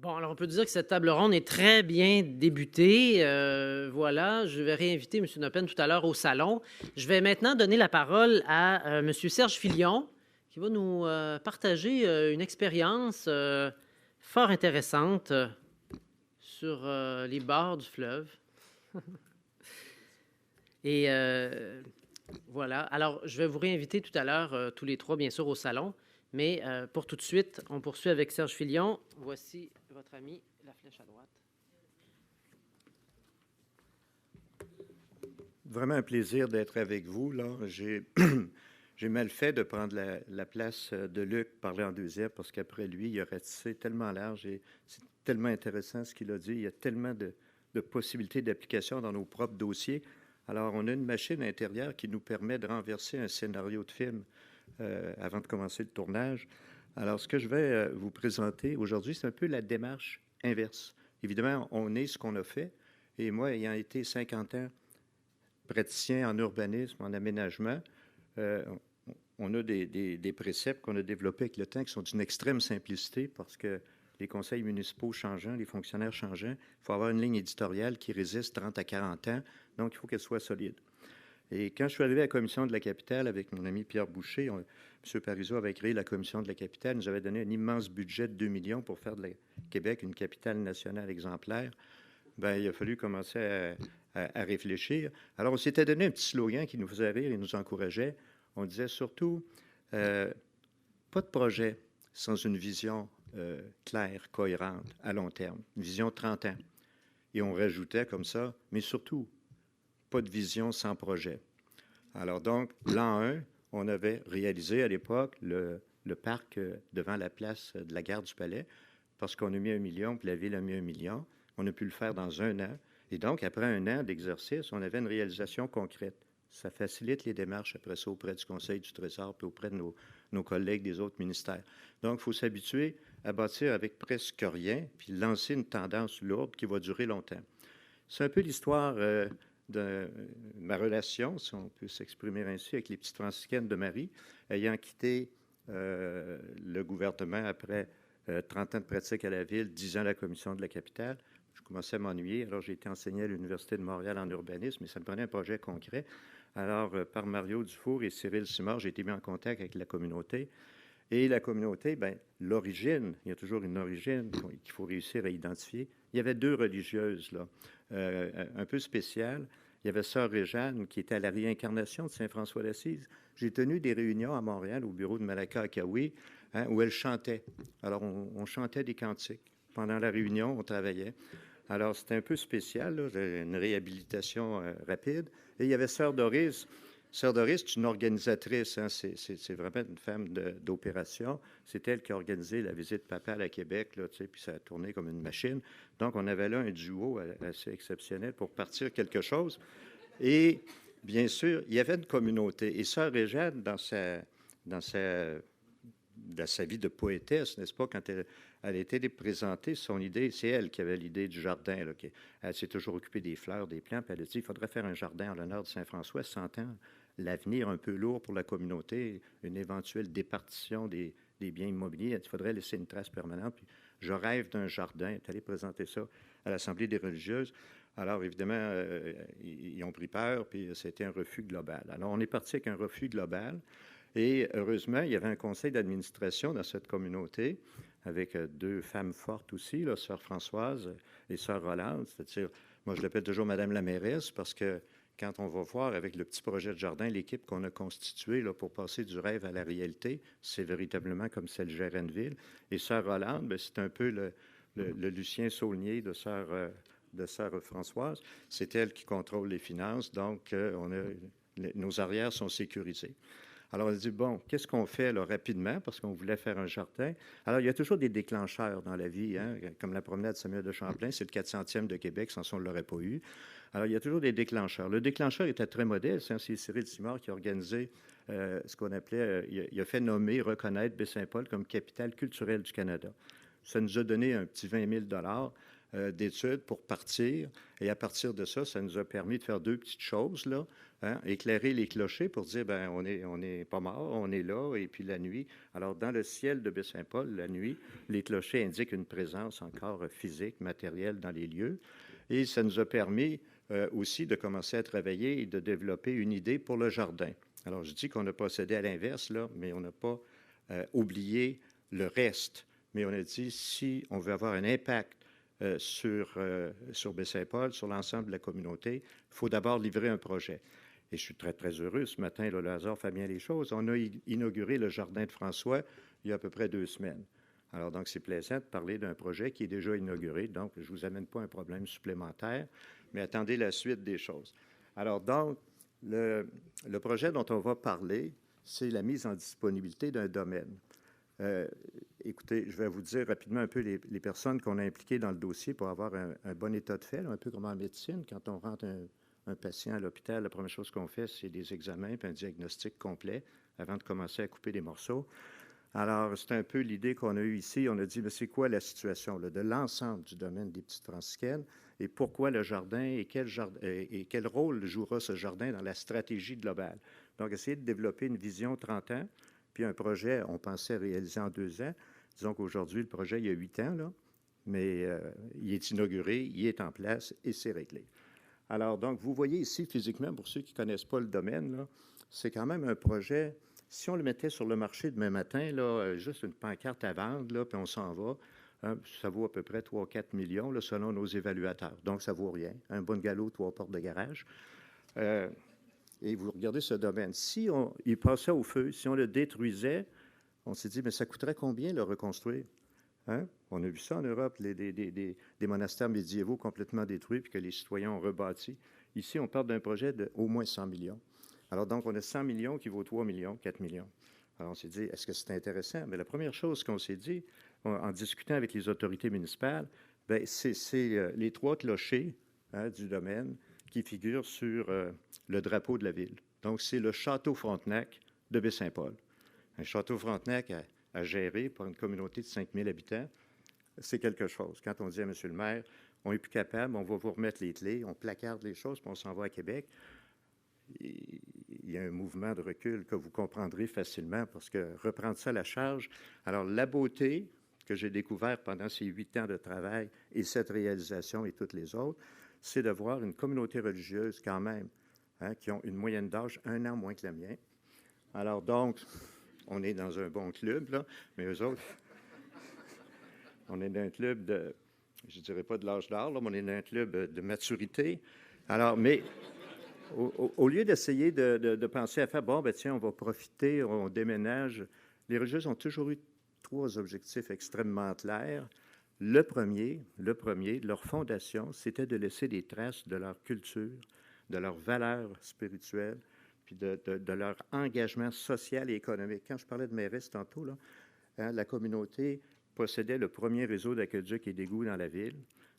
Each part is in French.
Bon, alors on peut dire que cette table ronde est très bien débutée. Voilà, je vais réinviter M. Noppen tout à l'heure au salon. Je vais maintenant donner la parole à M. Serge Filion, qui va nous partager une expérience fort intéressante sur les bords du fleuve. Et voilà. Alors, je vais vous réinviter tout à l'heure, tous les trois, bien sûr, au salon. Mais pour tout de suite, on poursuit avec Serge Filion. Voici votre ami, la flèche à droite. Vraiment un plaisir d'être avec vous. Là, j'ai mal fait de prendre la place de Luc, parler en deuxième, parce qu'après lui, il aurait tissé tellement large et c'est tellement intéressant ce qu'il a dit. Il y a tellement de possibilités d'application dans nos propres dossiers. Alors, on a une machine intérieure qui nous permet de renverser un scénario de film avant de commencer le tournage. Alors, ce que je vais vous présenter aujourd'hui, c'est un peu la démarche inverse. Évidemment, on est ce qu'on a fait. Et moi, ayant été 50 ans praticien en urbanisme, en aménagement, on a des préceptes qu'on a développés avec le temps qui sont d'une extrême simplicité parce que les conseils municipaux changeant, les fonctionnaires changeant, il faut avoir une ligne éditoriale qui résiste 30 à 40 ans, donc il faut qu'elle soit solide. Et quand je suis arrivé à la Commission de la Capitale avec mon ami Pierre Boucher, M. Parizeau avait créé la Commission de la Capitale, nous avait donné un immense budget de 2 millions pour faire de Québec une capitale nationale exemplaire. Bien, il a fallu commencer à réfléchir. Alors, on s'était donné un petit slogan qui nous faisait rire et nous encourageait. On disait surtout, pas de projet sans une vision claire, cohérente, à long terme, une vision de 30 ans. Et on rajoutait comme ça, mais surtout, pas de vision sans projet. Alors donc, l'an 1, on avait réalisé à l'époque le parc devant la place de la gare du Palais, parce qu'on a mis 1 million, puis la ville a mis 1 million. On a pu le faire dans 1 an. Et donc, après 1 an d'exercice, on avait une réalisation concrète. Ça facilite les démarches après ça auprès du Conseil du Trésor puis auprès de nos collègues des autres ministères. Donc, il faut s'habituer à bâtir avec presque rien puis lancer une tendance lourde qui va durer longtemps. C'est un peu l'histoire de ma relation, si on peut s'exprimer ainsi, avec les petites franciscaines de Marie, ayant quitté le gouvernement après 30 ans de pratique à la ville, 10 ans à la Commission de la Capitale. Je commençais à m'ennuyer. Alors, j'ai été enseigné à l'Université de Montréal en urbanisme, mais ça me prenait un projet concret. Alors, par Mario Dufour et Cyril Simard, j'ai été mis en contact avec la communauté. Et la communauté, bien, l'origine, il y a toujours une origine qu'il faut réussir à identifier. Il y avait 2 religieuses, là, un peu spéciales. Il y avait Sœur Réjeanne, qui était à la réincarnation de Saint-François d'Assise. J'ai tenu des réunions à Montréal, au bureau de Malaka Akawi, où elle chantait. Alors, on chantait des cantiques. Pendant la réunion, on travaillait. Alors, c'était un peu spécial, là, une réhabilitation rapide. Et il y avait Sœur Doris. Sœur Doris, c'est une organisatrice. Hein, c'est vraiment une femme d'opération. C'est elle qui a organisé la visite papale à Québec, là, puis ça a tourné comme une machine. Donc, on avait là un duo assez exceptionnel pour partir quelque chose. Et, bien sûr, il y avait une communauté. Et Sœur Réjeanne, dans sa vie de poétesse, n'est-ce pas, quand elle a été présentée, son idée, c'est elle qui avait l'idée du jardin. Là, elle s'est toujours occupée des fleurs, des plantes, puis elle a dit, il faudrait faire un jardin en l'honneur de Saint-François, sentant l'avenir un peu lourd pour la communauté, une éventuelle départition des biens immobiliers. Il faudrait laisser une trace permanente. Puis, je rêve d'un jardin. Elle est allée présenter ça à l'Assemblée des religieuses. Alors, évidemment, ils ont pris peur, puis c'était un refus global. Alors, on est parti avec un refus global. Et heureusement, il y avait un conseil d'administration dans cette communauté avec 2 femmes fortes aussi, là, Sœur Françoise et Sœur Rolande. C'est-à-dire, moi, je l'appelle toujours Madame la mairesse parce que quand on va voir avec le petit projet de jardin, l'équipe qu'on a constituée là, pour passer du rêve à la réalité, c'est véritablement comme celle gérait une ville. Et Sœur Rolande, bien, c'est un peu le Lucien Saulnier de Sœur Françoise. C'est elle qui contrôle les finances, donc nos arrières sont sécurisées. Alors, on a dit, bon, qu'est-ce qu'on fait là, rapidement, parce qu'on voulait faire un jardin. Alors, il y a toujours des déclencheurs dans la vie, hein, comme la promenade Samuel de Champlain, c'est le 400e de Québec, sans ça, on ne l'aurait pas eu. Alors, il y a toujours des déclencheurs. Le déclencheur était très modeste, hein, c'est Cyril Simard qui a organisé ce qu'on appelait, il a fait nommer, reconnaître Baie-Saint-Paul comme capitale culturelle du Canada. Ça nous a donné un petit 20 000 $. d'études pour partir. Et à partir de ça, ça nous a permis de faire deux petites choses, là. Hein, éclairer les clochers pour dire, ben on est pas mort, on est là. Et puis la nuit, alors dans le ciel de Baie-Saint-Paul, la nuit, les clochers indiquent une présence encore physique, matérielle dans les lieux. Et ça nous a permis aussi de commencer à travailler et de développer une idée pour le jardin. Alors, je dis qu'on n'a pas cédé à l'inverse, là, mais on n'a pas oublié le reste. Mais on a dit, si on veut avoir un impact sur Baie-Saint-Paul, sur l'ensemble de la communauté, il faut d'abord livrer un projet. Et je suis très, très heureux. Ce matin, là, le hasard fait bien les choses. On a inauguré le jardin de François il y a à peu près 2 semaines. Alors, donc, c'est plaisant de parler d'un projet qui est déjà inauguré. Donc, je ne vous amène pas un problème supplémentaire, mais attendez la suite des choses. Alors, donc, le projet dont on va parler, c'est la mise en disponibilité d'un domaine. Écoutez, je vais vous dire rapidement un peu les personnes qu'on a impliquées dans le dossier pour avoir un bon état de fait, là, un peu comme en médecine. Quand on rentre un patient à l'hôpital, la première chose qu'on fait, c'est des examens et un diagnostic complet avant de commencer à couper des morceaux. Alors, c'est un peu l'idée qu'on a eue ici. On a dit, mais c'est quoi la situation là, de l'ensemble du domaine des petites franciscaines et pourquoi le jardin et quel rôle jouera ce jardin dans la stratégie globale. Donc, essayer de développer une vision 30 ans, puis un projet, on pensait réaliser en 2 ans. Disons qu'aujourd'hui, le projet, il y a 8 ans, là, mais il est inauguré, il est en place et c'est réglé. Alors, donc, vous voyez ici, physiquement, pour ceux qui ne connaissent pas le domaine, là, c'est quand même un projet. Si on le mettait sur le marché demain matin, là, juste une pancarte à vendre, là, puis on s'en va, hein, ça vaut à peu près 3-4 millions, là, selon nos évaluateurs. Donc, ça ne vaut rien. Un bungalow, 3 portes de garage. Et vous regardez ce domaine. Si il passait au feu, si on le détruisait, on s'est dit, mais ça coûterait combien le reconstruire? Hein? On a vu ça en Europe, des monastères médiévaux complètement détruits, puis que les citoyens ont rebâti. Ici, on parle d'un projet d'au moins 100 millions. Alors, donc, on a 100 millions qui vaut 3 millions, 4 millions. Alors, on s'est dit, est-ce que c'est intéressant? Mais la première chose qu'on s'est dit, en discutant avec les autorités municipales, bien, c'est les 3 clochers du domaine qui figurent sur le drapeau de la ville. Donc, c'est le Château Frontenac de Baie-Saint-Paul. Un Château Frontenac à gérer pour une communauté de 5 000 habitants, c'est quelque chose. Quand on dit à M. le maire, on n'est plus capable, on va vous remettre les clés, on placarde les choses, puis on s'en va à Québec, il y a un mouvement de recul que vous comprendrez facilement parce que reprendre ça à la charge. Alors, la beauté que j'ai découvert pendant ces 8 ans de travail et cette réalisation et toutes les autres, c'est de voir une communauté religieuse quand même, hein, qui ont une moyenne d'âge 1 an moins que la mienne. Alors donc, on est dans un bon club, là, mais eux autres, on est dans un club de, je ne dirais pas de l'âge d'or, là, mais on est dans un club de maturité. Alors, mais au lieu d'essayer de penser à faire, bon, ben tiens, on va profiter, on déménage, les religieuses ont toujours eu 3 objectifs extrêmement clairs. Le premier, leur fondation, c'était de laisser des traces de leur culture, de leurs valeurs spirituelles, puis de leur engagement social et économique. Quand je parlais de Mérès tantôt, là, hein, la communauté possédait le premier réseau d'aqueducs et d'égouts dans la ville.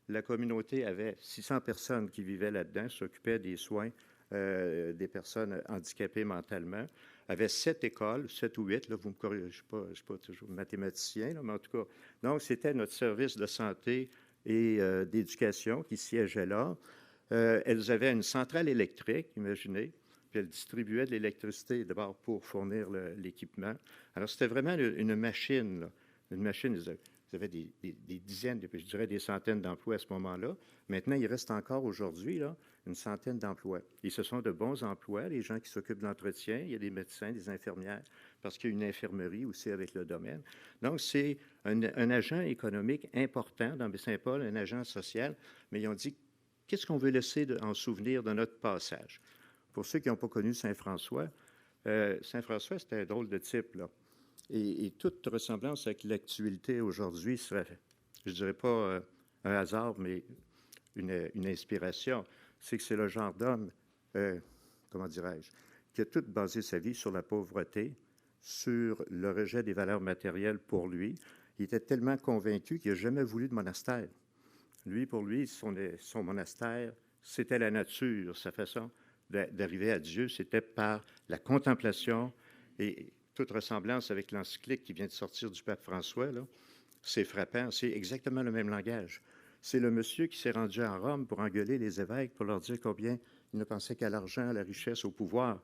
La communauté avait 600 personnes qui vivaient là-dedans, s'occupaient des soins des personnes handicapées mentalement, avait 7 écoles, 7 ou 8, là, vous me corrigez, je ne suis pas toujours mathématicien, là, mais en tout cas, donc c'était notre service de santé et d'éducation qui siégeait là. Elles avaient une centrale électrique, imaginez, puis elles distribuaient de l'électricité d'abord pour fournir l'équipement. Alors, c'était vraiment une machine, là, une machine. Vous avez des dizaines, je dirais des centaines d'emplois à ce moment-là. Maintenant, il reste encore aujourd'hui là, une centaine d'emplois. Et ce sont de bons emplois, les gens qui s'occupent de l'entretien. Il y a des médecins, des infirmières, parce qu'il y a une infirmerie aussi avec le domaine. Donc, c'est un agent économique important dans Baie-Saint-Paul, un agent social, mais ils ont dit, qu'est-ce qu'on veut laisser en souvenir de notre passage? Pour ceux qui n'ont pas connu Saint-François, c'était un drôle de type, là. Et toute ressemblance avec l'actualité aujourd'hui serait, je ne dirais pas un hasard, mais une inspiration. C'est que c'est le genre d'homme, comment dirais-je, qui a tout basé sa vie sur la pauvreté, sur le rejet des valeurs matérielles pour lui. Il était tellement convaincu qu'il n'a jamais voulu de monastère. Lui, pour lui, son monastère, c'était la nature, sa façon d'arriver à Dieu, c'était par la contemplation et toute ressemblance avec l'encyclique qui vient de sortir du pape François, là, c'est frappant, c'est exactement le même langage. c'est le monsieur qui s'est rendu à Rome pour engueuler les évêques, pour leur dire combien il ne pensait qu'à l'argent, à la richesse, au pouvoir.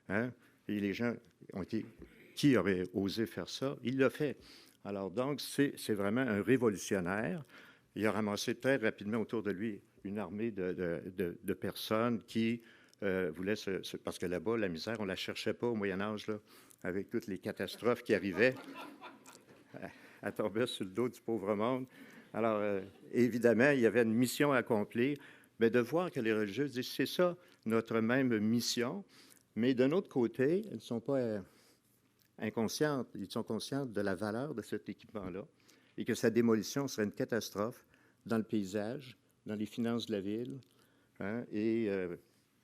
Hein? Et les gens ont été... Qui aurait osé faire ça? Il l'a fait. Alors donc, c'est vraiment un révolutionnaire. Il a ramassé très rapidement autour de lui une armée de personnes qui voulaient parce que là-bas, la misère, on ne la cherchait pas au Moyen Âge, là, avec toutes les catastrophes qui arrivaient. Elle tombait sur le dos du pauvre monde. Alors, évidemment, il y avait une mission à accomplir, mais de voir que les religieux disent, c'est ça notre même mission, mais d'un autre côté, ils ne sont pas inconscientes, ils sont conscients de la valeur de cet équipement-là et que sa démolition serait une catastrophe dans le paysage, dans les finances de la ville, hein, et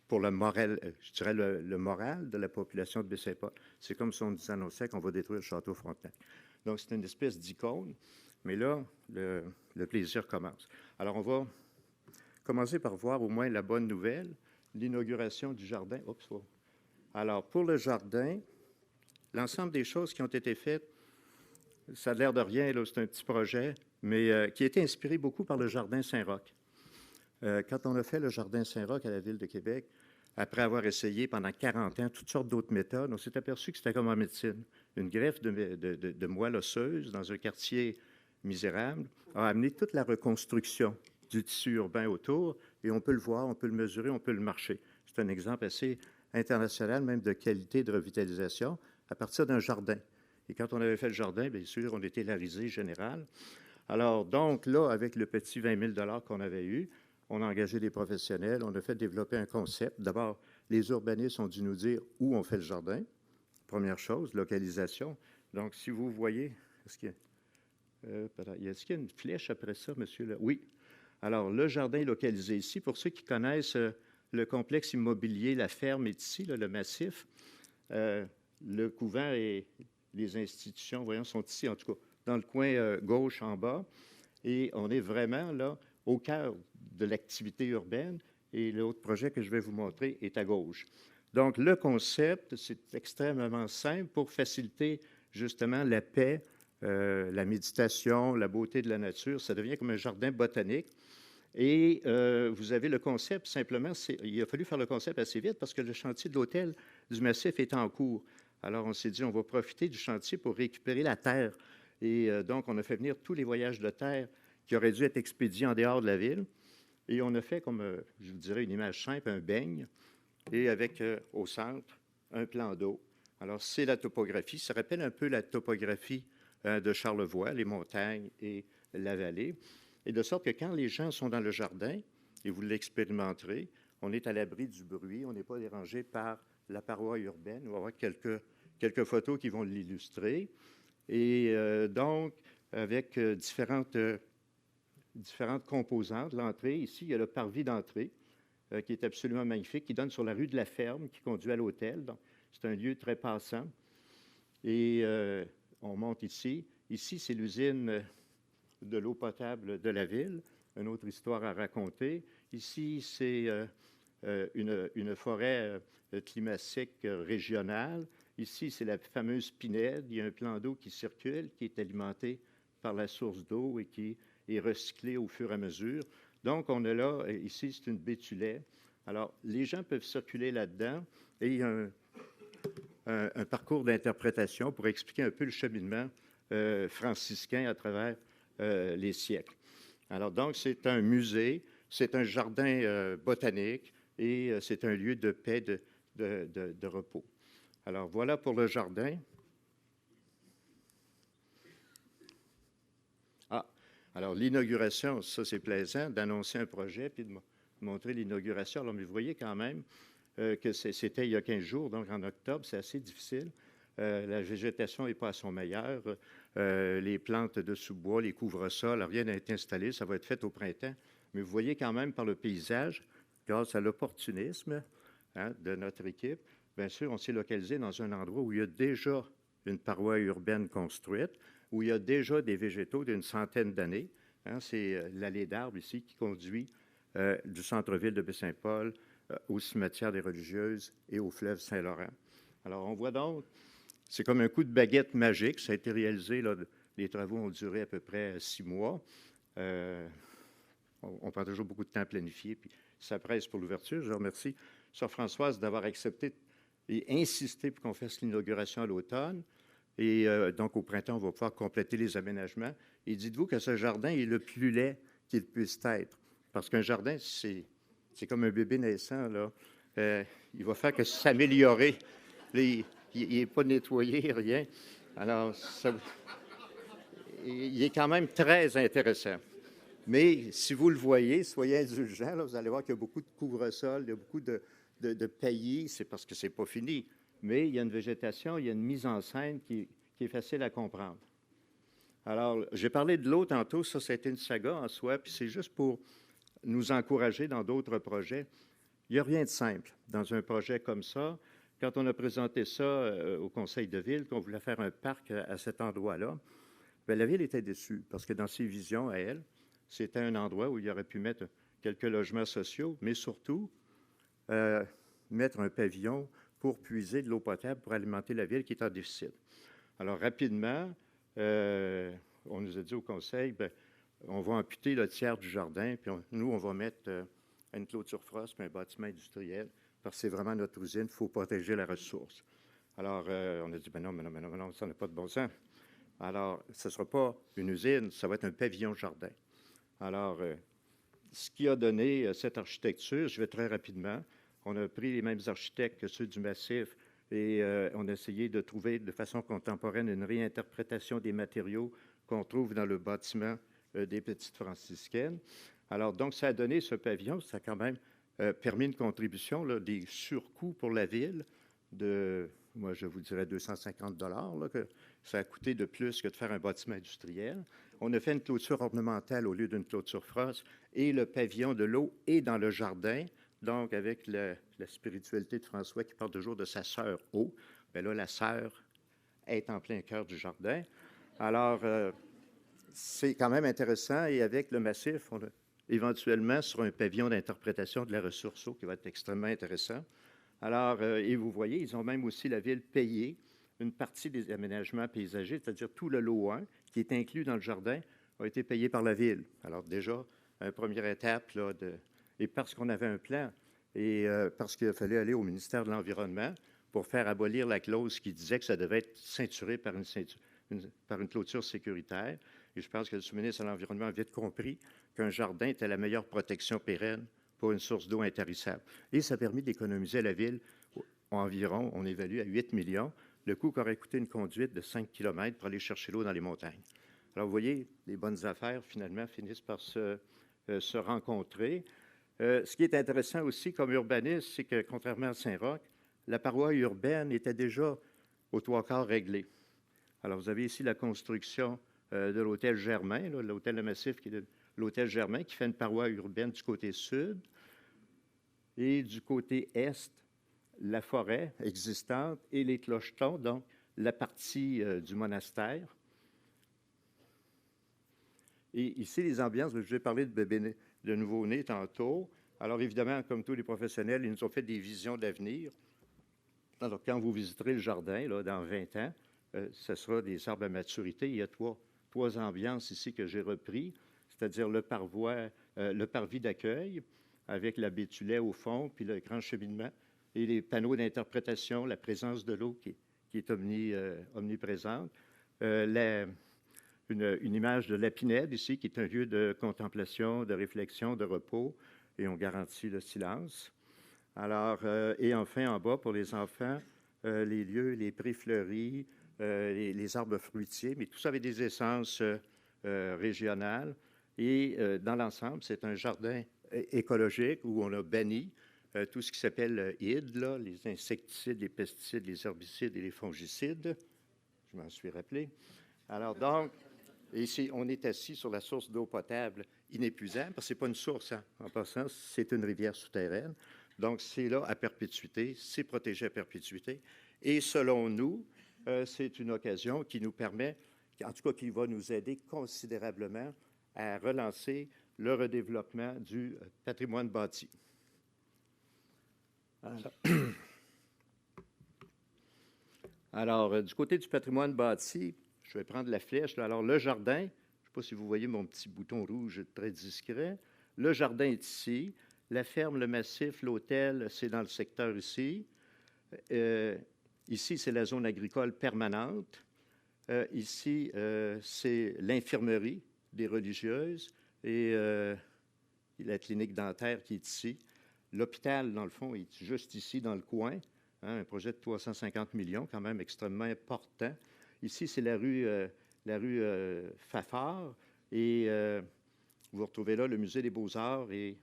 pour le moral, je dirais le moral de la population de Baie-Saint-Paul. C'est comme si on nous annonçait qu'on va détruire le château Frontenac. Donc, c'est une espèce d'icône, mais là, le plaisir commence. Alors, on va commencer par voir au moins la bonne nouvelle, l'inauguration du jardin. Oups, oh. Alors, pour le jardin, l'ensemble des choses qui ont été faites, ça a l'air de rien, là, c'est un petit projet, mais qui a été inspiré beaucoup par le Jardin Saint-Roch. Quand on a fait le Jardin Saint-Roch à la Ville de Québec, après avoir essayé pendant 40 ans toutes sortes d'autres méthodes, on s'est aperçu que c'était comme en médecine. Une greffe de moelle osseuse dans un quartier misérable a amené toute la reconstruction du tissu urbain autour, et on peut le voir, on peut le mesurer, on peut le marcher. C'est un exemple assez international, même de qualité de revitalisation, à partir d'un jardin. Et quand on avait fait le jardin, bien sûr, on était la risée générale. Alors, donc, là, avec le petit 20 000 qu'on avait eu, on a engagé des professionnels, on a fait développer un concept. D'abord, les urbanistes ont dû nous dire où on fait le jardin. Première chose, localisation. Donc, si vous voyez, est-ce qu'il y a une flèche après ça, monsieur? Oui. Alors, le jardin est localisé ici. Pour ceux qui connaissent le complexe immobilier, la ferme est ici, là, le massif. Le couvent et les institutions, voyons, sont ici, en tout cas, dans le coin gauche en bas. Et on est vraiment là au cœur de l'activité urbaine. Et l'autre projet que je vais vous montrer est à gauche. Donc, le concept, c'est extrêmement simple pour faciliter justement la paix, la méditation, la beauté de la nature. Ça devient comme un jardin botanique. Et vous avez le concept, simplement, il a fallu faire le concept assez vite parce que le chantier de l'hôtel du Massif est en cours. Alors, on s'est dit, on va profiter du chantier pour récupérer la terre. Et donc, on a fait venir tous les voyages de terre qui auraient dû être expédiés en dehors de la ville. Et on a fait, comme je vous dirais, une image simple, un beigne, et avec au centre un plan d'eau. Alors, c'est la topographie. Ça rappelle un peu la topographie de Charlevoix, les montagnes et la vallée. Et de sorte que quand les gens sont dans le jardin, et vous l'expérimenterez, on est à l'abri du bruit, on n'est pas dérangé par la paroi urbaine. On va avoir quelques photos qui vont l'illustrer. Et donc, avec différentes composantes. L'entrée, ici, il y a le parvis d'entrée, qui est absolument magnifique, qui donne sur la rue de la Ferme, qui conduit à l'hôtel. Donc, c'est un lieu très passant. Et on monte ici. Ici, c'est l'usine de l'eau potable de la ville. Une autre histoire à raconter. Ici, c'est une forêt climatique régionale. Ici, c'est la fameuse Pinède. Il y a un plan d'eau qui circule, qui est alimenté par la source d'eau et qui est recyclé au fur et à mesure. Donc, on est là, ici, c'est une baie Tullet. Alors, les gens peuvent circuler là-dedans et il y a un parcours d'interprétation pour expliquer un peu le cheminement franciscain à travers les siècles. Alors, donc, c'est un musée, c'est un jardin botanique et c'est un lieu de paix, de repos. Alors, voilà pour le jardin. Alors, l'inauguration, ça, c'est plaisant d'annoncer un projet puis de montrer l'inauguration. Alors, mais vous voyez quand même que c'était il y a 15 jours, donc en octobre, c'est assez difficile. La végétation n'est pas à son meilleur. Les plantes de sous-bois, les couvre-sols, rien n'a été installé. Ça va être fait au printemps. Mais vous voyez quand même par le paysage, grâce à l'opportunisme de notre équipe, bien sûr, on s'est localisé dans un endroit où il y a déjà une paroi urbaine construite, où il y a déjà des végétaux d'une centaine d'années. C'est l'allée d'arbres ici qui conduit du centre-ville de Baie-Saint-Paul au cimetière des Religieuses et au fleuve Saint-Laurent. Alors, on voit donc, c'est comme un coup de baguette magique. Ça a été réalisé, là, les travaux ont duré à peu près 6 mois. on prend toujours beaucoup de temps à planifier, puis ça presse pour l'ouverture. Je remercie Sœur Françoise d'avoir accepté et insisté pour qu'on fasse l'inauguration à l'automne. Et donc, au printemps, on va pouvoir compléter les aménagements. Et dites-vous que ce jardin est le plus laid qu'il puisse être. Parce qu'un jardin, c'est comme un bébé naissant, là. Il va faire que s'améliorer. Il n'est pas nettoyé, rien. Alors, il est quand même très intéressant. Mais si vous le voyez, soyez indulgents, là, vous allez voir qu'il y a beaucoup de couvre-sol, il y a beaucoup de paillis, c'est parce que ce n'est pas fini. Mais il y a une végétation, il y a une mise en scène qui est facile à comprendre. Alors, j'ai parlé de l'eau tantôt, ça a été une saga en soi, puis c'est juste pour nous encourager dans d'autres projets. Il n'y a rien de simple dans un projet comme ça. Quand on a présenté ça au conseil de ville, qu'on voulait faire un parc à cet endroit-là, bien, la ville était déçue parce que dans ses visions à elle, c'était un endroit où il aurait pu mettre quelques logements sociaux, mais surtout mettre un pavillon pour puiser de l'eau potable pour alimenter la ville qui est en déficit. Alors, rapidement, on nous a dit au conseil, bien, on va amputer le tiers du jardin, puis nous, on va mettre une clôture frost puis un bâtiment industriel, parce que c'est vraiment notre usine, il faut protéger la ressource. Alors, on a dit, ben non, ça n'a pas de bon sens. Alors, ce ne sera pas une usine, ça va être un pavillon jardin. Alors, ce qui a donné cette architecture, je vais très rapidement, on a pris les mêmes architectes que ceux du Massif et on a essayé de trouver de façon contemporaine une réinterprétation des matériaux qu'on trouve dans le bâtiment des Petites Franciscaines. Alors, donc, ça a donné ce pavillon, ça a quand même permis une contribution, là, des surcoûts pour la ville de, moi, je vous dirais 250 $, que ça a coûté de plus que de faire un bâtiment industriel. On a fait une clôture ornementale au lieu d'une clôture frost et le pavillon de l'eau est dans le jardin, donc avec la spiritualité de François qui parle toujours de sa sœur eau. Bien là, la sœur est en plein cœur du jardin. Alors, c'est quand même intéressant et avec le Massif, on a éventuellement sur un pavillon d'interprétation de la ressource eau qui va être extrêmement intéressant. Alors, et vous voyez, ils ont même aussi, la ville, payé une partie des aménagements paysagers, c'est-à-dire tout le lot 1 qui est inclus dans le jardin a été payé par la ville. Alors déjà, une première étape, là, et parce qu'on avait un plan et parce qu'il a fallu aller au ministère de l'Environnement pour faire abolir la clause qui disait que ça devait être ceinturé par une clôture sécuritaire. Et je pense que le sous-ministre de l'Environnement a vite compris qu'un jardin était la meilleure protection pérenne pour une source d'eau intarissable. Et ça a permis d'économiser à la ville environ, on évalue à 8 millions, le coût qu'aurait coûté une conduite de 5 km pour aller chercher l'eau dans les montagnes. Alors, vous voyez, les bonnes affaires, finalement, finissent par se rencontrer. Ce qui est intéressant aussi comme urbaniste, c'est que, contrairement à Saint-Roch, la paroi urbaine était déjà aux trois quarts réglée. Alors, vous avez ici la construction de l'hôtel Germain, l'hôtel Le Massif, qui est l'hôtel Germain, qui fait une paroi urbaine du côté sud. Et du côté est, la forêt existante et les clochetons, donc la partie du monastère. Et ici, les ambiances, je vais parler de bébés, de nouveau-nés tantôt. Alors, évidemment, comme tous les professionnels, ils nous ont fait des visions d'avenir. Alors, quand vous visiterez le jardin, là, dans 20 ans, ce sera des arbres à maturité. Il y a trois ambiances ici que j'ai repris, c'est-à-dire le parvis d'accueil, avec la baie Tullet au fond, puis le grand cheminement, et les panneaux d'interprétation, la présence de l'eau qui est omniprésente. Une image de la Pinède ici, qui est un lieu de contemplation, de réflexion, de repos, et on garantit le silence. Alors, et enfin, en bas, pour les enfants, les lieux, les prés fleuris, les arbres fruitiers, mais tout ça avec des essences régionales. Et dans l'ensemble, c'est un jardin écologique où on a banni tout ce qui s'appelle IDE, là, les insecticides, les pesticides, les herbicides et les fongicides. Je m'en suis rappelé. Alors donc, ici, on est assis sur la source d'eau potable inépuisable, parce que ce n'est pas une source, hein. En passant, c'est une rivière souterraine. Donc, c'est là à perpétuité, c'est protégé à perpétuité. Et selon nous, c'est une occasion qui nous permet, en tout cas qui va nous aider considérablement à relancer le redéveloppement du patrimoine bâti. Alors, du côté du patrimoine bâti, je vais prendre la flèche. Là. Alors, le jardin, je ne sais pas si vous voyez mon petit bouton rouge très discret. Le jardin est ici. La ferme, le massif, l'hôtel, c'est dans le secteur ici. Ici, c'est la zone agricole permanente. Ici, c'est l'infirmerie des religieuses et la clinique dentaire qui est ici. L'hôpital, dans le fond, est juste ici, dans le coin. Hein, un projet de 350 millions, quand même extrêmement important. Ici, c'est la rue Fafard. Et vous retrouvez là le musée des Beaux-Arts et...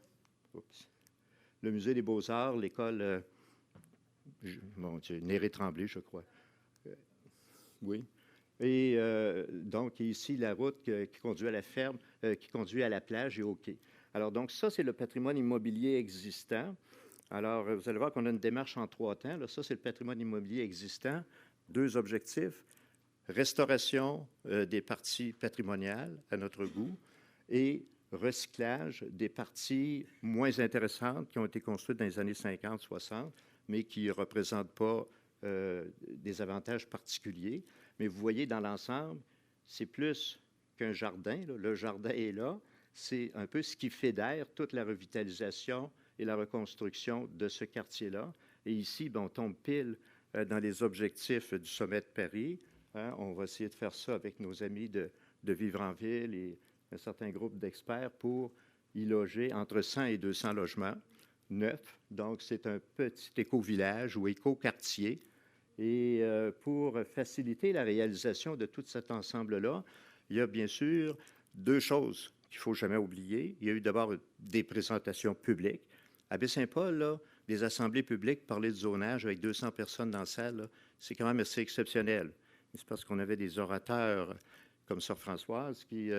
Oups, le musée des Beaux-Arts, l'école... mon Dieu, Néré-Tremblay, je crois. Oui. Et donc, ici, la route qui conduit à la ferme, qui conduit à la plage et au quai. Alors, donc, ça, c'est le patrimoine immobilier existant. Alors, vous allez voir qu'on a une démarche en 3 temps. Là, ça, c'est le patrimoine immobilier existant. 2 objectifs. Restauration des parties patrimoniales à notre goût et recyclage des parties moins intéressantes qui ont été construites dans les années 50-60, mais qui ne représentent pas des avantages particuliers. Mais vous voyez, dans l'ensemble, c'est plus qu'un jardin. Là. Le jardin est là. C'est un peu ce qui fédère toute la revitalisation et la reconstruction de ce quartier-là. Et ici, ben, on tombe pile dans les objectifs du Sommet de Paris. Hein. On va essayer de faire ça avec nos amis de Vivre en Ville et un certain groupe d'experts pour y loger entre 100 et 200 logements neufs. Donc, c'est un petit éco-village ou éco-quartier. Et pour faciliter la réalisation de tout cet ensemble-là, il y a bien sûr 2 choses qu'il ne faut jamais oublier. Il y a eu d'abord des présentations publiques. À Baie-Saint-Paul, là, des assemblées publiques, parler de zonage avec 200 personnes dans la salle, c'est quand même assez exceptionnel. C'est parce qu'on avait des orateurs comme Sœur Françoise qui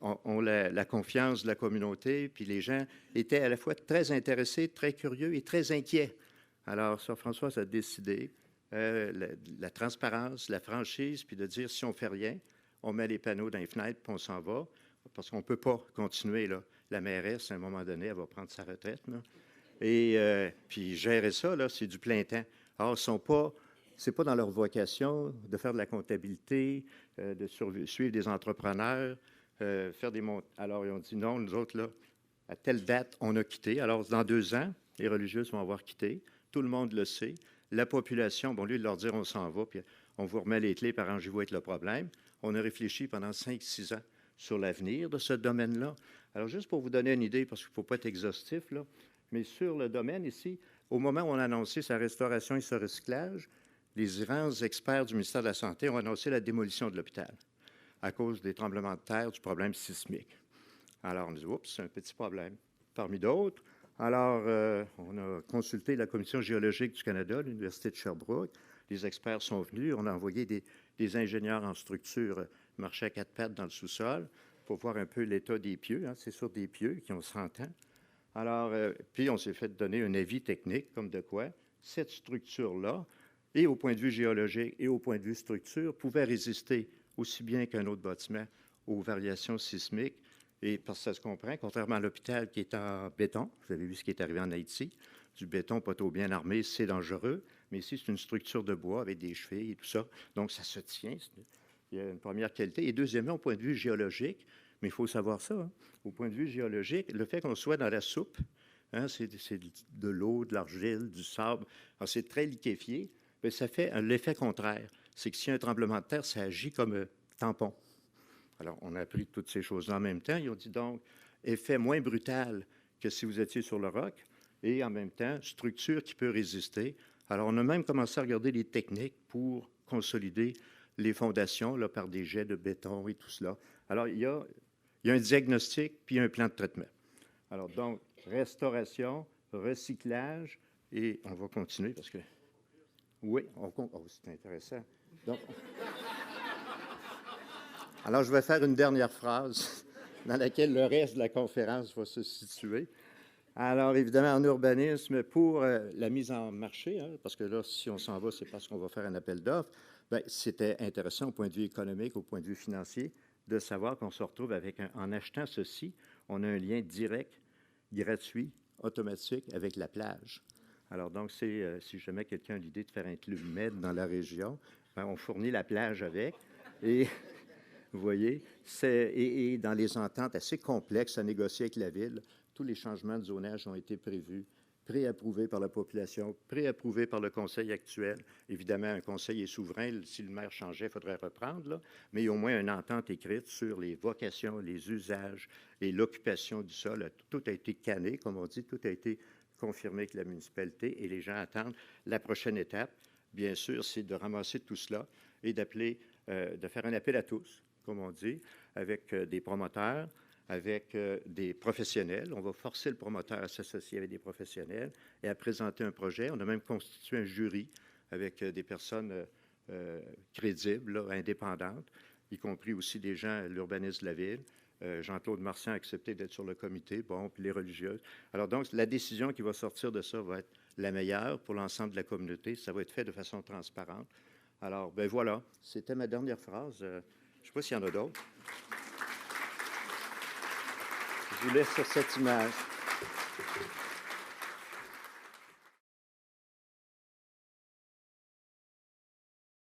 ont la confiance de la communauté, puis les gens étaient à la fois très intéressés, très curieux et très inquiets. Alors, Sœur Françoise a décidé la transparence, la franchise, puis de dire si on ne fait rien, on met les panneaux dans les fenêtres, puis on s'en va, parce qu'on ne peut pas continuer. Là. La mairesse, à un moment donné, elle va prendre sa retraite. Là. Et puis gérer ça, là, c'est du plein temps. Alors, ce n'est pas dans leur vocation de faire de la comptabilité, de suivre des entrepreneurs, faire des monts. Alors, ils ont dit non, nous autres, là, à telle date, on a quitté. Alors, dans 2 ans, les religieuses vont avoir quitté. Tout le monde le sait. La population, bon, au lieu de leur dire on s'en va, puis on vous remet les clés, puis arrangez-vous avec le problème, on a réfléchi pendant 5-6 ans sur l'avenir de ce domaine-là. Alors, juste pour vous donner une idée, parce qu'il ne faut pas être exhaustif, là, mais sur le domaine ici, au moment où on a annoncé sa restauration et ce recyclage, les grands experts du ministère de la Santé ont annoncé la démolition de l'hôpital à cause des tremblements de terre, du problème sismique. Alors, on dit, oups, c'est un petit problème. Parmi d'autres, alors, on a consulté la Commission géologique du Canada, l'Université de Sherbrooke. Les experts sont venus. On a envoyé des ingénieurs en structure marcher à 4 pattes dans le sous-sol pour voir un peu l'état des pieux. Hein. C'est sur des pieux qui ont 100 ans. Alors, puis on s'est fait donner un avis technique, comme de quoi cette structure-là, et au point de vue géologique et au point de vue structure, pouvait résister aussi bien qu'un autre bâtiment aux variations sismiques. Et parce que ça se comprend, contrairement à l'hôpital qui est en béton, vous avez vu ce qui est arrivé en Haïti, du béton pas trop bien armé, c'est dangereux, mais ici, c'est une structure de bois avec des chevilles et tout ça, donc ça se tient, il y a une première qualité. Et deuxièmement, au point de vue géologique, mais il faut savoir ça, hein, au point de vue géologique, le fait qu'on soit dans la soupe, hein, c'est de l'eau, de l'argile, du sable, c'est très liquéfié, mais ça fait l'effet contraire, c'est que s'il y a un tremblement de terre, ça agit comme un tampon. Alors, on a appris toutes ces choses-là en même temps. Ils ont dit donc, effet moins brutal que si vous étiez sur le roc, et en même temps, structure qui peut résister. Alors, on a même commencé à regarder les techniques pour consolider les fondations là, par des jets de béton et tout cela. Alors, il y a un diagnostic puis un plan de traitement. Alors, donc, restauration, recyclage, et on va continuer parce que... Oui, c'est intéressant. Donc... Alors, je vais faire une dernière phrase dans laquelle le reste de la conférence va se situer. Alors, évidemment, en urbanisme, pour la mise en marché, hein, parce que là, si on s'en va, c'est parce qu'on va faire un appel d'offres, bien, c'était intéressant au point de vue économique, au point de vue financier, de savoir qu'on se retrouve avec, en achetant ceci, on a un lien direct, gratuit, automatique avec la plage. Alors, donc, c'est, si jamais quelqu'un a l'idée de faire un Club Med dans la région, bien, on fournit la plage avec, et... Vous voyez? Et dans les ententes assez complexes à négocier avec la Ville, tous les changements de zonage ont été prévus, préapprouvés par la population, préapprouvés par le conseil actuel. Évidemment, un conseil est souverain. Si le maire changeait, il faudrait reprendre, là. Mais il y a au moins une entente écrite sur les vocations, les usages et l'occupation du sol. Tout a été canné, comme on dit, tout a été confirmé avec la municipalité et les gens attendent. La prochaine étape, bien sûr, c'est de ramasser tout cela et d'appeler, de faire un appel à tous, comme on dit, avec des promoteurs, avec des professionnels. On va forcer le promoteur à s'associer avec des professionnels et à présenter un projet. On a même constitué un jury avec des personnes crédibles, là, indépendantes, y compris aussi des gens, l'urbaniste de la ville. Jean-Claude Marcian a accepté d'être sur le comité, bon, puis les religieuses. Alors donc, la décision qui va sortir de ça va être la meilleure pour l'ensemble de la communauté. Ça va être fait de façon transparente. Alors, ben voilà, c'était ma dernière phrase. Je ne sais pas s'il y en a d'autres. Je vous laisse sur cette image.